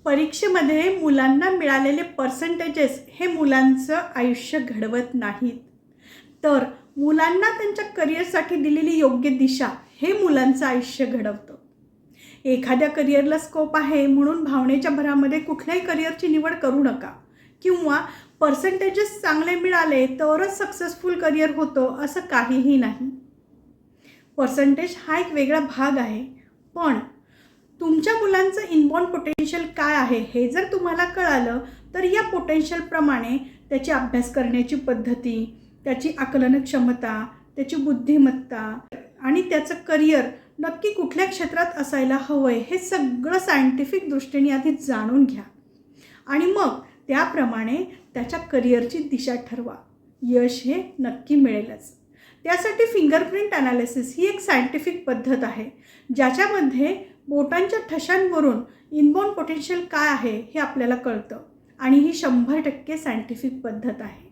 परीक्षेमध्ये मुलांना मिळालेले पर्सेंटेजेस हे मुलांचं आयुष्य घडवत नाहीत, तर मुलांना त्यांच्या करिअरसाठी दिलेली योग्य दिशा हे मुलांचं आयुष्य घडवतं. एखाद्या करिअरला स्कोप आहे म्हणून भावनेच्या भरामध्ये कुठल्याही करिअरची निवड करू नका, किंवा पर्सेंटेजेस चांगले मिळाले तरच सक्सेसफुल करिअर होतं असं काहीही नाही. पर्सेंटेज हा एक वेगळा भाग आहे, पण तुमच्या मुलांचं इनबॉर्न पोटेन्शियल काय आहे हे जर तुम्हाला कळालं तर या पोटेन्शियलप्रमाणे त्याची अभ्यास करण्याची पद्धती, त्याची आकलन क्षमता, त्याची बुद्धिमत्ता आणि त्याचं करिअर नक्की कुठल्या क्षेत्रात असायला हवं आहे हे सगळं सायंटिफिक दृष्टीने आधी जाणून घ्या आणि मग त्याप्रमाणे त्याच्या करिअरची दिशा ठरवा. यश हे नक्की मिळेलच. त्यासाठी फिंगरप्रिंट ॲनालिसिस ही एक सायंटिफिक पद्धत आहे, ज्याच्यामध्ये बोटांच्या ठशांवरून इनबॉर्न पोटेन्शियल काय आहे हे आपल्याला कळतं आणि ही 100% सायंटिफिक पद्धत आहे.